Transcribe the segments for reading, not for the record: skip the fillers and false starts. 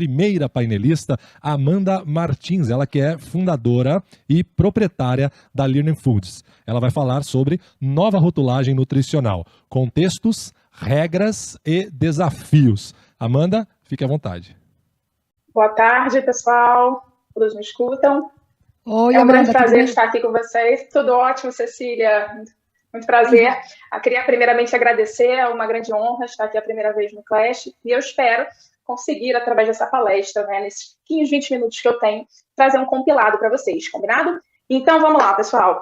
primeira painelista, Amanda Martins, ela que é fundadora e proprietária da Learning Foods. Ela vai falar sobre nova rotulagem nutricional, contextos, regras e desafios. Amanda, fique à vontade. Boa tarde, pessoal. Todos me escutam? Oi, é um Amanda, grande prazer estar aqui com vocês. Tudo ótimo, Cecília. Muito prazer. Eu queria primeiramente agradecer, é uma grande honra estar aqui a primeira vez no Clash, e eu espero conseguir, através dessa palestra, né, nesses 15, 20 minutos que eu tenho, trazer um compilado para vocês, combinado? Então, vamos lá, pessoal.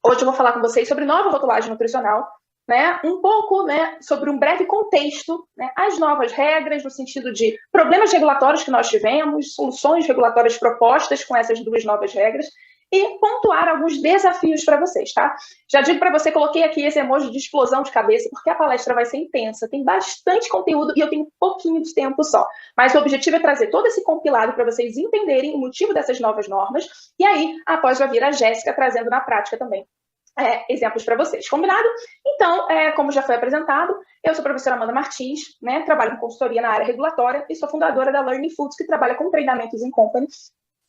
Hoje eu vou falar com vocês sobre nova rotulagem nutricional, né, um pouco, né, sobre um breve contexto, né, as novas regras no sentido de problemas regulatórios que nós tivemos, soluções regulatórias propostas com essas duas novas regras e pontuar alguns desafios para vocês, tá? Já digo para você, coloquei aqui esse emoji de explosão de cabeça porque a palestra vai ser intensa, tem bastante conteúdo e eu tenho um pouquinho de tempo só, mas o objetivo é trazer todo esse compilado para vocês entenderem o motivo dessas novas normas e aí, após vai vir a Jéssica trazendo na prática também exemplos para vocês, combinado? Então, como já foi apresentado, eu sou a professora Amanda Martins, né, trabalho com consultoria na área regulatória e sou fundadora da Learning Foods, que trabalha com treinamentos em company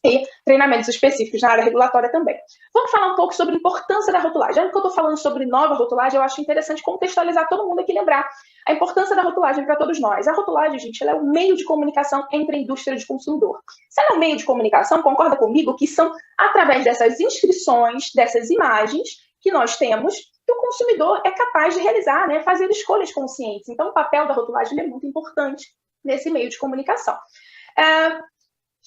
e treinamentos específicos na área regulatória também. Vamos falar um pouco sobre a importância da rotulagem. Já que eu estou falando sobre nova rotulagem, eu acho interessante contextualizar todo mundo aqui, lembrar a importância da rotulagem para todos nós. A rotulagem, gente, ela é um meio de comunicação entre a indústria e o consumidor. Se ela é um meio de comunicação, concorda comigo que são através dessas inscrições, dessas imagens, que nós temos, que o consumidor é capaz de realizar, né, fazer escolhas conscientes. Então, o papel da rotulagem é muito importante nesse meio de comunicação.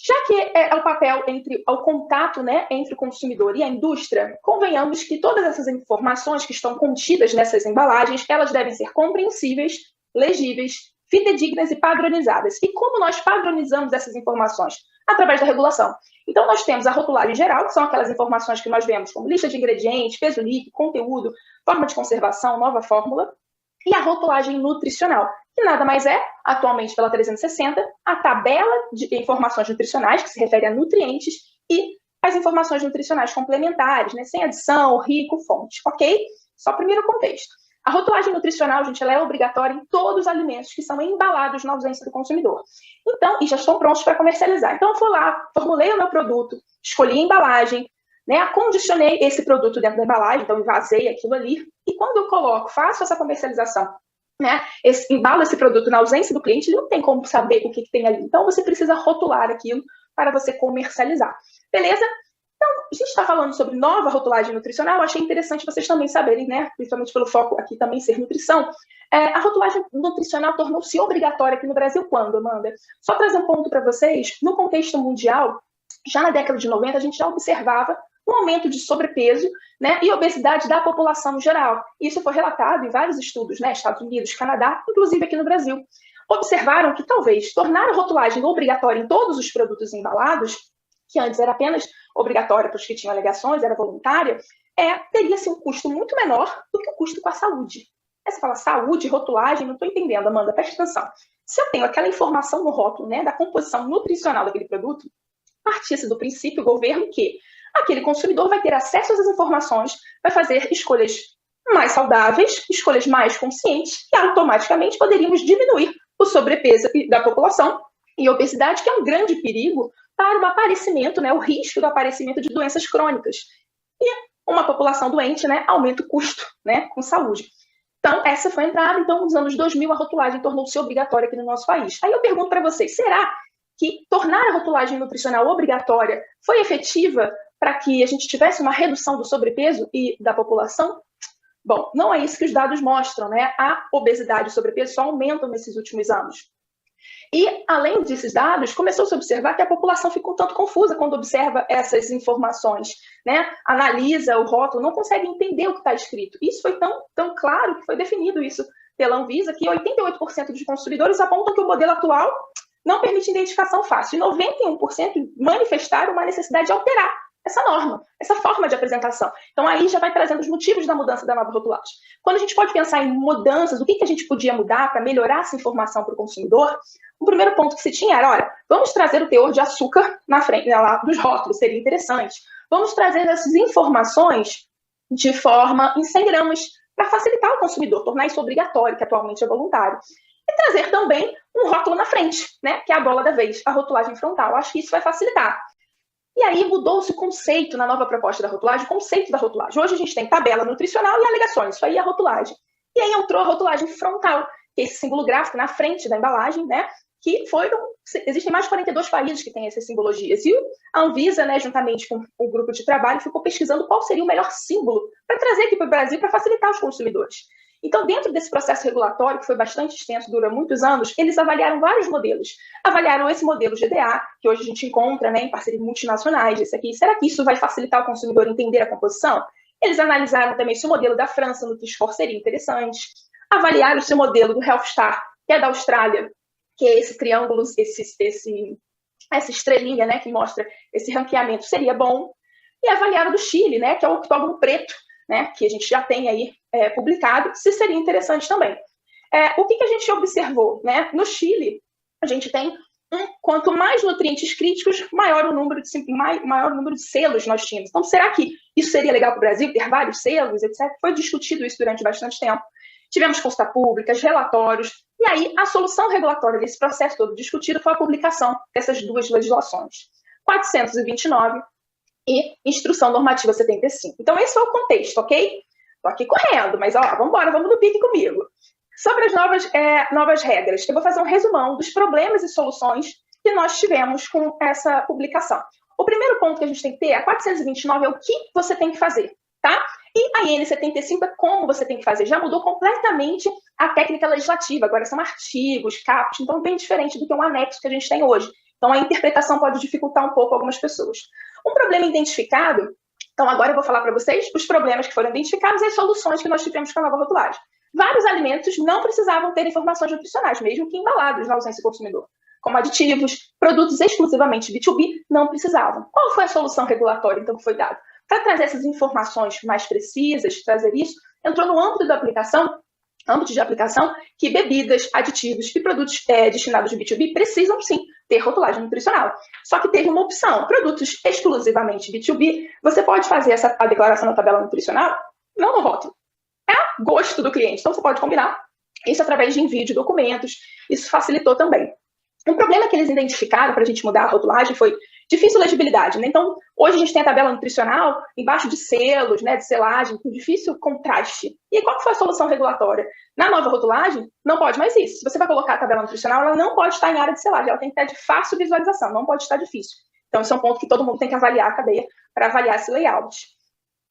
Já que é o papel o contato, né, entre o consumidor e a indústria, convenhamos que todas essas informações que estão contidas nessas embalagens, elas devem ser compreensíveis, legíveis, fidedignas e padronizadas. E como nós padronizamos essas informações? Através da regulação. Então, nós temos a rotulagem geral, que são aquelas informações que nós vemos como lista de ingredientes, peso líquido, conteúdo, forma de conservação, nova fórmula, e a rotulagem nutricional, que nada mais é, atualmente pela 360, a tabela de informações nutricionais, que se refere a nutrientes, e as informações nutricionais complementares, né, sem adição, rico, fonte, ok? Só o primeiro contexto. A rotulagem nutricional, gente, ela é obrigatória em todos os alimentos que são embalados na ausência do consumidor. Então, e já estão prontos para comercializar. Então, eu fui lá, formulei o meu produto, escolhi a embalagem, né, acondicionei esse produto dentro da embalagem, então envasei aquilo ali, e quando eu coloco, faço essa comercialização, né, embalo esse produto na ausência do cliente, ele não tem como saber o que tem ali. Então, você precisa rotular aquilo para você comercializar. Beleza? Então, a gente está falando sobre nova rotulagem nutricional, achei interessante vocês também saberem, né, principalmente pelo foco aqui também ser nutrição, a rotulagem nutricional tornou-se obrigatória aqui no Brasil quando, Amanda? Só trazer um ponto para vocês, no contexto mundial, já na década de 90, a gente já observava um aumento de sobrepeso, né, e obesidade da população em geral. Isso foi relatado em vários estudos, né, Estados Unidos, Canadá, inclusive aqui no Brasil. Observaram que talvez tornar a rotulagem obrigatória em todos os produtos embalados, que antes era apenas obrigatória para os que tinham alegações, era voluntária, teria-se um custo muito menor do que o custo com a saúde. Aí você fala, saúde, rotulagem, não estou entendendo, Amanda, presta atenção. Se eu tenho aquela informação no rótulo, né, da composição nutricional daquele produto, partisse do princípio, o governo, que aquele consumidor vai ter acesso a essas informações, vai fazer escolhas mais saudáveis, escolhas mais conscientes, e automaticamente poderíamos diminuir o sobrepeso da população e obesidade, que é um grande perigo para o aparecimento, né, o risco do aparecimento de doenças crônicas. E uma população doente, né, aumenta o custo, né, com saúde. Então, essa foi a entrada. Então, nos anos 2000, a rotulagem tornou-se obrigatória aqui no nosso país. Aí eu pergunto para vocês, será que tornar a rotulagem nutricional obrigatória foi efetiva para que a gente tivesse uma redução do sobrepeso e da população? Bom, não é isso que os dados mostram, né? A obesidade e o sobrepeso só aumentam nesses últimos anos. E, além desses dados, começou-se a observar que a população fica um tanto confusa quando observa essas informações, né? Analisa o rótulo, não consegue entender o que está escrito. Isso foi tão claro que foi definido isso pela Anvisa, que 88% dos consumidores apontam que o modelo atual não permite identificação fácil. E 91% manifestaram uma necessidade de alterar essa norma, essa forma de apresentação. Então, aí já vai trazendo os motivos da mudança da nova rotulagem. Quando a gente pode pensar em mudanças, o que a gente podia mudar para melhorar essa informação para o consumidor, o primeiro ponto que se tinha era, olha, vamos trazer o teor de açúcar na frente lá dos rótulos, seria interessante. Vamos trazer essas informações de forma em 100 gramas para facilitar o consumidor, tornar isso obrigatório, que atualmente é voluntário. e trazer também um rótulo na frente, né, que é a bola da vez, a rotulagem frontal. Acho que isso vai facilitar. E aí mudou-se o conceito na nova proposta da rotulagem, o conceito da rotulagem. Hoje a gente tem tabela nutricional e alegações, isso aí é a rotulagem. E aí entrou a rotulagem frontal, que é esse símbolo gráfico na frente da embalagem, né? Que existem mais de 42 países que têm essas simbologias. E a Anvisa, né, juntamente com o grupo de trabalho, ficou pesquisando qual seria o melhor símbolo para trazer aqui para o Brasil para facilitar os consumidores. Então, dentro desse processo regulatório, que foi bastante extenso, dura muitos anos, eles avaliaram vários modelos. Avaliaram esse modelo GDA, que hoje a gente encontra, né, em parcerias multinacionais, esse aqui. Será que isso vai facilitar o consumidor entender a composição? Eles analisaram também se o modelo da França, no Nutri-Score, seria interessante. Avaliaram se o modelo do HealthStar, que é da Austrália, que é esse triângulo, essa estrelinha, né, que mostra esse ranqueamento, seria bom. E avaliaram do Chile, né, que é o octógono preto, né, que a gente já tem aí publicado, se seria interessante também. O que a gente observou? Né? No Chile, a gente tem quanto mais nutrientes críticos, maior o número de selos nós tínhamos. Então, será que isso seria legal para o Brasil, ter vários selos, etc? Foi discutido isso durante bastante tempo. Tivemos consulta públicas, relatórios, e aí a solução regulatória desse processo todo discutido foi a publicação dessas duas legislações, 429 e Instrução Normativa 75. Então, esse foi o contexto, ok? Estou aqui correndo, mas vamos embora, vamos no pique comigo. Sobre as novas regras, eu vou fazer um resumão dos problemas e soluções que nós tivemos com essa publicação. O primeiro ponto que a gente tem que ter, a 429 é o que você tem que fazer, tá? E a IN 75 é como você tem que fazer. Já mudou completamente a técnica legislativa, agora são artigos, caput, então bem diferente do que um anexo que a gente tem hoje. Então a interpretação pode dificultar um pouco algumas pessoas. Um problema identificado, então agora eu vou falar para vocês os problemas que foram identificados e as soluções que nós tivemos com a nova rotulagem. Vários alimentos não precisavam ter informações nutricionais, mesmo que embalados na ausência do consumidor. Como aditivos, produtos exclusivamente B2B, não precisavam. Qual foi a solução regulatória, então, que foi dada? Para trazer essas informações mais precisas, trazer isso, entrou no âmbito de aplicação que bebidas, aditivos e produtos destinados de B2B precisam, sim, ter rotulagem nutricional. Só que teve uma opção, produtos exclusivamente B2B, você pode fazer a declaração na tabela nutricional, não no rótulo. É gosto do cliente, então você pode combinar isso através de envio de documentos, isso facilitou também. Um problema que eles identificaram para a gente mudar a rotulagem foi difícil legibilidade, né? Então, hoje a gente tem a tabela nutricional embaixo de selos, né, de selagem, com difícil contraste. E qual foi a solução regulatória? Na nova rotulagem, não pode mais isso. Se você vai colocar a tabela nutricional, ela não pode estar em área de selagem, ela tem que estar de fácil visualização, não pode estar difícil. Então, esse é um ponto que todo mundo tem que avaliar a cadeia para avaliar esse layout.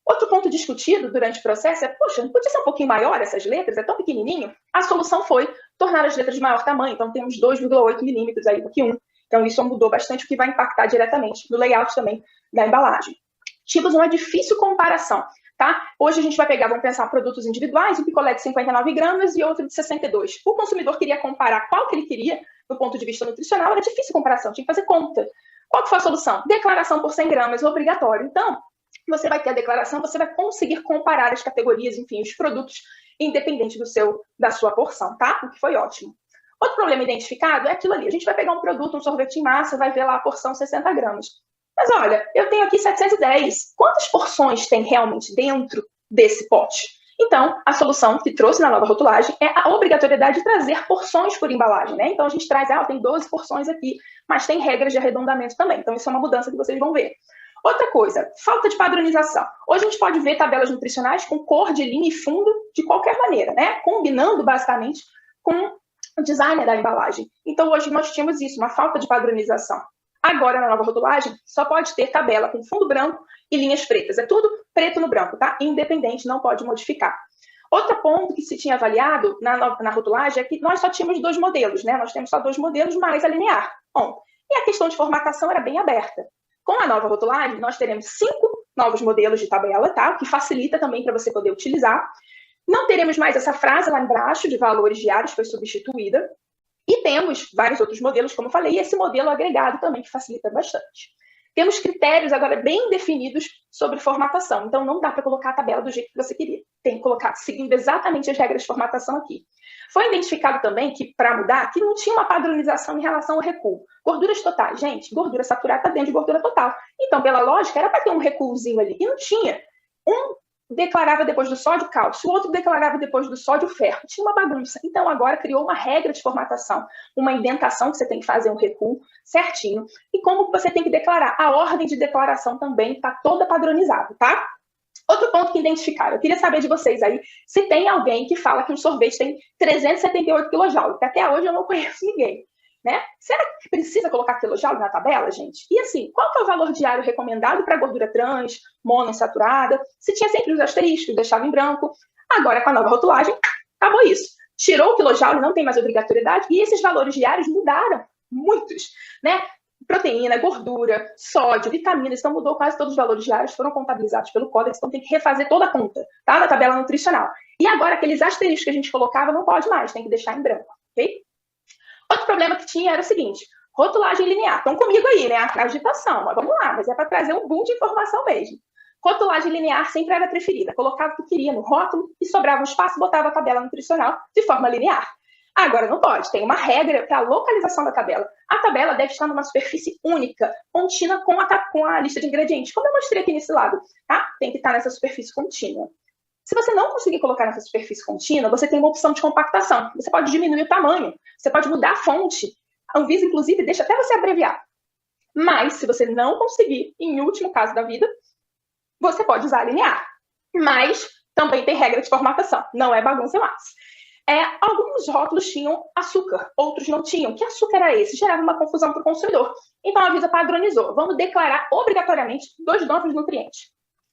Outro ponto discutido durante o processo é, poxa, não podia ser um pouquinho maior essas letras? É tão pequenininho? A solução foi tornar as letras de maior tamanho, então temos 2,8 milímetros aí do que 1. Então isso mudou bastante, o que vai impactar diretamente no layout também da embalagem. Tivemos uma difícil comparação, tá? Hoje a gente vai pegar, vamos pensar, produtos individuais, um picolé de 59 gramas e outro de 62. O consumidor queria comparar qual que ele queria, do ponto de vista nutricional, era difícil comparação, tinha que fazer conta. Qual que foi a solução? Declaração por 100 gramas, obrigatório. Então, você vai ter a declaração, você vai conseguir comparar as categorias, enfim, os produtos, independente da sua porção, tá? O que foi ótimo. Outro problema identificado é aquilo ali. A gente vai pegar um produto, um sorvete em massa, vai ver lá a porção 60 gramas. Mas olha, eu tenho aqui 710. Quantas porções tem realmente dentro desse pote? Então, a solução que trouxe na nova rotulagem é a obrigatoriedade de trazer porções por embalagem, né? Então, a gente traz, tem 12 porções aqui, mas tem regras de arredondamento também. Então, isso é uma mudança que vocês vão ver. Outra coisa, falta de padronização. Hoje a gente pode ver tabelas nutricionais com cor de linha e fundo de qualquer maneira, né? Combinando basicamente com o design da embalagem. Então hoje nós tínhamos isso, uma falta de padronização. Agora na nova rotulagem só pode ter tabela com fundo branco e linhas pretas. É tudo preto no branco, tá? Independente, não pode modificar. Outro ponto que se tinha avaliado na rotulagem é que nós só tínhamos 2 modelos, né? Nós temos só 2 modelos mais a linear. Bom, e a questão de formatação era bem aberta. Com a nova rotulagem, nós teremos 5 novos modelos de tabela, tá? O que facilita também para você poder utilizar. Não teremos mais essa frase lá embaixo de valores diários, foi substituída. E temos vários outros modelos, como eu falei, e esse modelo agregado também, que facilita bastante. Temos critérios agora bem definidos sobre formatação. Então, não dá para colocar a tabela do jeito que você queria. Tem que colocar seguindo exatamente as regras de formatação aqui. Foi identificado também que, para mudar, que não tinha uma padronização em relação ao recuo. Gorduras totais. Gente, gordura saturada está dentro de gordura total. Então, pela lógica, era para ter um recuozinho ali. E não tinha. declarava depois do sódio cálcio, o outro declarava depois do sódio ferro. Tinha uma bagunça. Então, agora criou uma regra de formatação, uma indentação que você tem que fazer um recuo certinho. E como você tem que declarar? A ordem de declaração também está toda padronizada, tá? Outro ponto que identificaram, eu queria saber de vocês aí, se tem alguém que fala que um sorvete tem 378 kJ, que até hoje eu não conheço ninguém. Né? Será que precisa colocar quilojoule na tabela, gente? E assim, qual que é o valor diário recomendado para gordura trans, monoinsaturada? Se tinha sempre os asteriscos, deixava em branco. Agora, com a nova rotulagem, acabou isso. Tirou o quilojoule, não tem mais obrigatoriedade, e esses valores diários mudaram, muitos, né? Proteína, gordura, sódio, vitaminas, então mudou quase todos os valores diários, foram contabilizados pelo Codex, então tem que refazer toda a conta, tá? Da tabela nutricional. E agora, aqueles asteriscos que a gente colocava, não pode mais, tem que deixar em branco, ok? Outro problema que tinha era o seguinte, rotulagem linear. Estão comigo aí, né? A agitação, mas vamos lá, mas é para trazer um boom de informação mesmo. Rotulagem linear sempre era preferida. Colocava o que queria no rótulo e sobrava um espaço, botava a tabela nutricional de forma linear. Agora não pode, tem uma regra para a localização da tabela. A tabela deve estar numa superfície única, contínua com a lista de ingredientes, como eu mostrei aqui nesse lado, tá? Tem que estar nessa superfície contínua. Se você não conseguir colocar nessa superfície contínua, você tem uma opção de compactação. Você pode diminuir o tamanho, você pode mudar a fonte. A Anvisa, inclusive, deixa até você abreviar. Mas, se você não conseguir, em último caso da vida, você pode usar linear. Mas também tem regra de formatação, não é bagunça mais. Alguns rótulos tinham açúcar, outros não tinham. Que açúcar era esse? Gerava uma confusão para o consumidor. Então, a Anvisa padronizou. Vamos declarar obrigatoriamente dois novos nutrientes.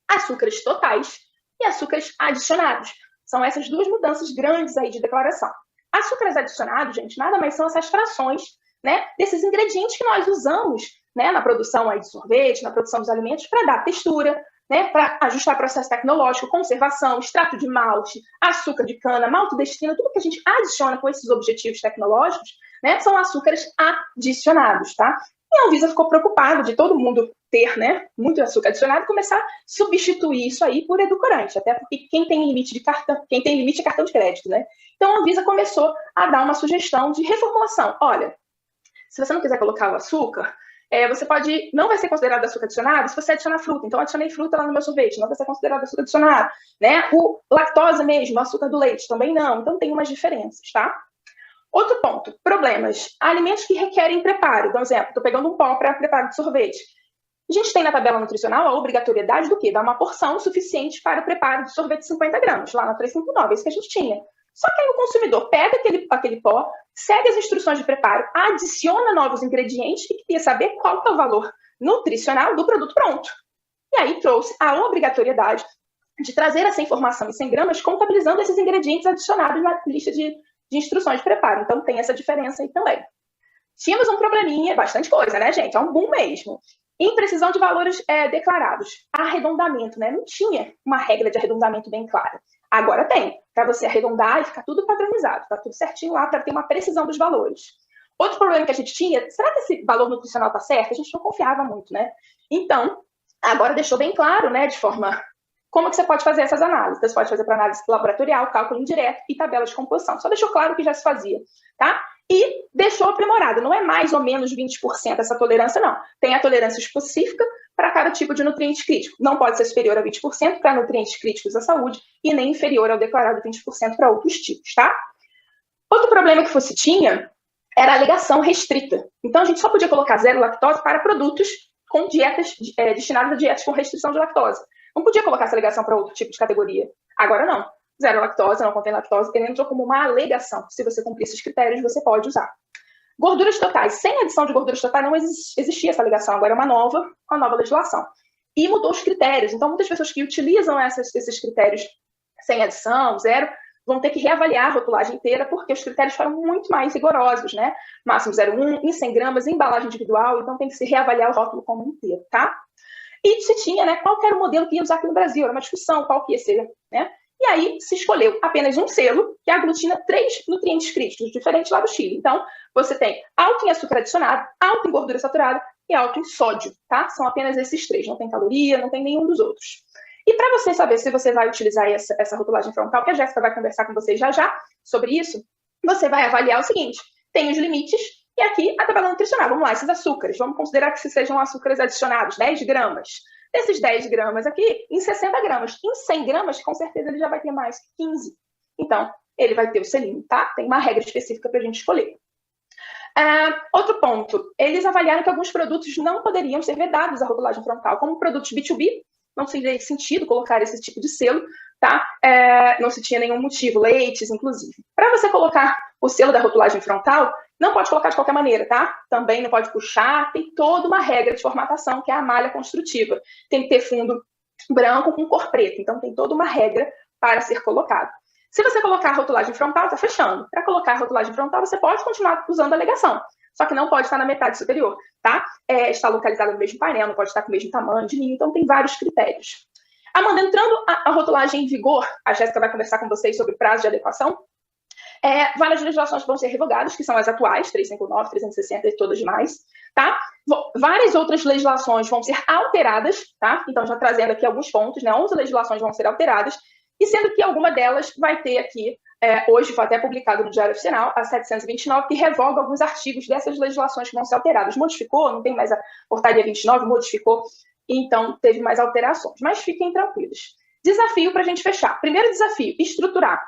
Açúcares totais e açúcares adicionados. São essas duas mudanças grandes aí de declaração. Açúcares adicionados, gente, nada mais são essas frações, né, desses ingredientes que nós usamos, né, na produção aí de sorvete, na produção dos alimentos, para dar textura, né, para ajustar processo tecnológico, conservação, extrato de malte, açúcar de cana, maltodextrina, tudo que a gente adiciona com esses objetivos tecnológicos, né, são açúcares adicionados, tá? E a Anvisa ficou preocupada de todo mundo ter, né, muito açúcar adicionado e começar a substituir isso aí por edulcorante, até porque quem tem limite é cartão de crédito, né? Então a Anvisa começou a dar uma sugestão de reformulação. Olha, se você não quiser colocar o açúcar, você pode, não vai ser considerado açúcar adicionado se você adicionar fruta. Então, eu adicionei fruta lá no meu sorvete, não vai ser considerado açúcar adicionado, né? O lactose mesmo, o açúcar do leite, também não. Então, tem umas diferenças, tá? Outro ponto, problemas. Alimentos que requerem preparo. Por exemplo, estou pegando um pó para preparo de sorvete. A gente tem na tabela nutricional a obrigatoriedade do quê? Dar uma porção suficiente para o preparo de sorvete de 50 gramas, lá na 359, é isso que a gente tinha. Só que aí o consumidor pega aquele pó, segue as instruções de preparo, adiciona novos ingredientes e queria saber qual é o valor nutricional do produto pronto. E aí trouxe a obrigatoriedade de trazer essa informação em 100 gramas, contabilizando esses ingredientes adicionados na lista de instruções de preparo. Então tem essa diferença aí também. Tínhamos um probleminha, bastante coisa, né, gente? É um boom mesmo. Imprecisão de valores declarados. Arredondamento, né? Não tinha uma regra de arredondamento bem clara. Agora tem, para você arredondar e ficar tudo padronizado, tá tudo certinho lá para ter uma precisão dos valores. Outro problema que a gente tinha, será que esse valor nutricional tá certo? A gente não confiava muito, né? Então, agora deixou bem claro, né, de forma... Como que você pode fazer essas análises? Você pode fazer para análise laboratorial, cálculo indireto e tabela de composição. Só deixou claro que já se fazia, tá? E deixou aprimorado. Não é mais ou menos 20% essa tolerância, não. Tem a tolerância específica para cada tipo de nutriente crítico. Não pode ser superior a 20% para nutrientes críticos à saúde e nem inferior ao declarado 20% para outros tipos, tá? Outro problema que você tinha era a alegação restrita. Então, a gente só podia colocar zero lactose para produtos com dietas destinadas a dietas com restrição de lactose. Não podia colocar essa alegação para outro tipo de categoria. Agora não. Zero lactose, não contém lactose. Ele entrou como uma alegação. Se você cumprir esses critérios, você pode usar. Gorduras totais. Sem adição de gorduras totais, não existia essa alegação. Agora é uma nova, com a nova legislação. E mudou os critérios. Então, muitas pessoas que utilizam esses critérios sem adição, zero, vão ter que reavaliar a rotulagem inteira, porque os critérios foram muito mais rigorosos, né? Máximo 0,1, em 100 gramas, em embalagem individual. Então, tem que se reavaliar o rótulo como inteiro, tá? E se tinha, né, qual era o modelo que ia usar aqui no Brasil, era uma discussão, qual que ia ser, né? E aí se escolheu apenas um selo que aglutina 3 nutrientes críticos, diferentes lá do Chile. Então, você tem alto em açúcar adicionado, alto em gordura saturada e alto em sódio, tá? São apenas esses 3, não tem caloria, não tem nenhum dos outros. E para você saber se você vai utilizar essa rotulagem frontal, que a Jéssica vai conversar com vocês já sobre isso, você vai avaliar o seguinte, tem os limites, e aqui a tabela nutricional, vamos lá, esses açúcares, vamos considerar que sejam açúcares adicionados, 10 gramas, desses 10 gramas aqui, em 60 gramas. Em 100 gramas, com certeza ele já vai ter mais que 15. Então, ele vai ter o selinho, tá? Tem uma regra específica para a gente escolher. Outro ponto, eles avaliaram que alguns produtos não poderiam ser vedados à rotulagem frontal, como produtos B2B, não seria sentido colocar esse tipo de selo, tá? Não se tinha nenhum motivo, leites, inclusive. Para você colocar o selo da rotulagem frontal, não pode colocar de qualquer maneira, tá? Também não pode puxar, tem toda uma regra de formatação, que é a malha construtiva. Tem que ter fundo branco com cor preta, então tem toda uma regra para ser colocado. Se você colocar a rotulagem frontal, está fechando. Para colocar a rotulagem frontal, você pode continuar usando a alegação, só que não pode estar na metade superior, tá? Está localizada no mesmo painel, não pode estar com o mesmo tamanho de linha, então tem vários critérios. Amanda, entrando a rotulagem em vigor, a Jéssica vai conversar com vocês sobre prazo de adequação. Várias legislações vão ser revogadas, que são as atuais, 359, 360 e todas mais, tá? Várias outras legislações vão ser alteradas, tá? Então, já trazendo aqui alguns pontos, né? 11 legislações vão ser alteradas, e sendo que alguma delas vai ter aqui, hoje foi até publicado no Diário Oficial, a 729, que revoga alguns artigos dessas legislações que vão ser alteradas. Modificou, não tem mais a portaria 29, modificou, então teve mais alterações. Mas fiquem tranquilos. Desafio para a gente fechar. Primeiro desafio, estruturar.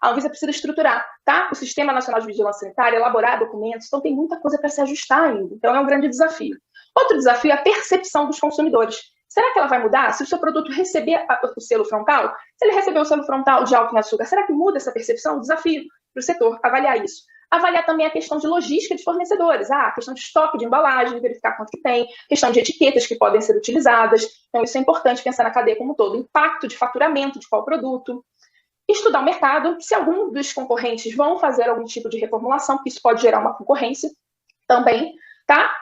A Anvisa precisa estruturar, tá? O Sistema Nacional de Vigilância Sanitária, elaborar documentos, então tem muita coisa para se ajustar ainda. Então é um grande desafio. Outro desafio é a percepção dos consumidores. Será que ela vai mudar? Se o seu produto receber o selo frontal, se ele receber o selo frontal de alto em açúcar, será que muda essa percepção? Desafio para o setor, avaliar isso. Avaliar também a questão de logística de fornecedores, a questão de estoque de embalagem, verificar quanto que tem, questão de etiquetas que podem ser utilizadas. Então, isso é importante pensar na cadeia como um todo. Impacto de faturamento de qual produto. Estudar o mercado, se algum dos concorrentes vão fazer algum tipo de reformulação, porque isso pode gerar uma concorrência também, tá?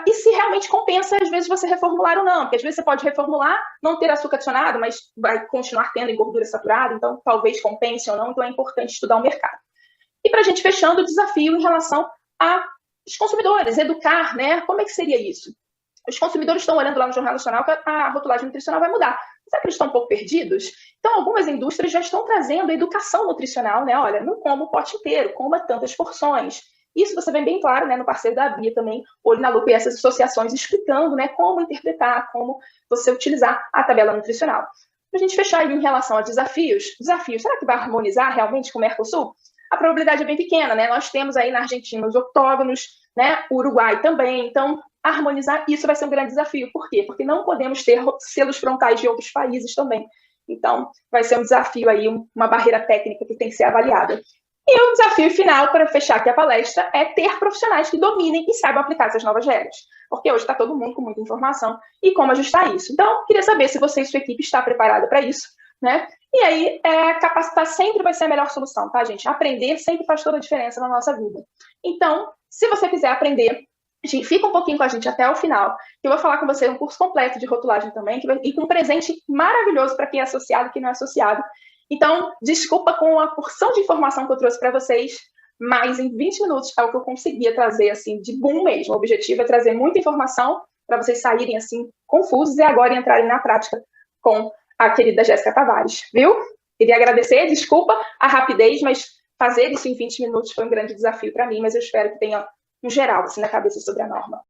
E se realmente compensa, às vezes, você reformular ou não, porque às vezes você pode reformular, não ter açúcar adicionado, mas vai continuar tendo gordura saturada, então talvez compense ou não, então é importante estudar o mercado. E para a gente fechando, o desafio em relação aos consumidores, educar, né? Como é que seria isso? Os consumidores estão olhando lá no Jornal Nacional que a rotulagem nutricional vai mudar. Será que eles estão um pouco perdidos? Então, algumas indústrias já estão trazendo a educação nutricional, né? Olha, não coma o pote inteiro, coma tantas porções. Isso você vê bem claro, né, no parceiro da Bia também, Olho na Lupa e essas associações explicando, né, como interpretar, como você utilizar a tabela nutricional. Para a gente fechar aí em relação a desafios, será que vai harmonizar realmente com o Mercosul? A probabilidade é bem pequena, né? Nós temos aí na Argentina os octógonos, né? O Uruguai também, então harmonizar isso vai ser um grande desafio. Por quê? Porque não podemos ter selos frontais de outros países também. Então, vai ser um desafio aí, uma barreira técnica que tem que ser avaliada. E o desafio final, para fechar aqui a palestra, é ter profissionais que dominem e saibam aplicar essas novas regras. Porque hoje está todo mundo com muita informação e como ajustar isso. Então, queria saber se você e sua equipe está preparada para isso, né? E aí, capacitar sempre vai ser a melhor solução, tá, gente? Aprender sempre faz toda a diferença na nossa vida. Então, se você quiser aprender, fica um pouquinho com a gente até o final, que eu vou falar com você um curso completo de rotulagem também, e com um presente maravilhoso para quem é associado e quem não é associado. Então, desculpa com a porção de informação que eu trouxe para vocês, mas em 20 minutos é o que eu conseguia trazer, assim, de boom mesmo. O objetivo é trazer muita informação para vocês saírem, assim, confusos e agora entrarem na prática com a querida Jéssica Tavares, viu? Queria agradecer, desculpa a rapidez, mas fazer isso em 20 minutos foi um grande desafio para mim, mas eu espero que tenha um geral, assim, na cabeça sobre a norma.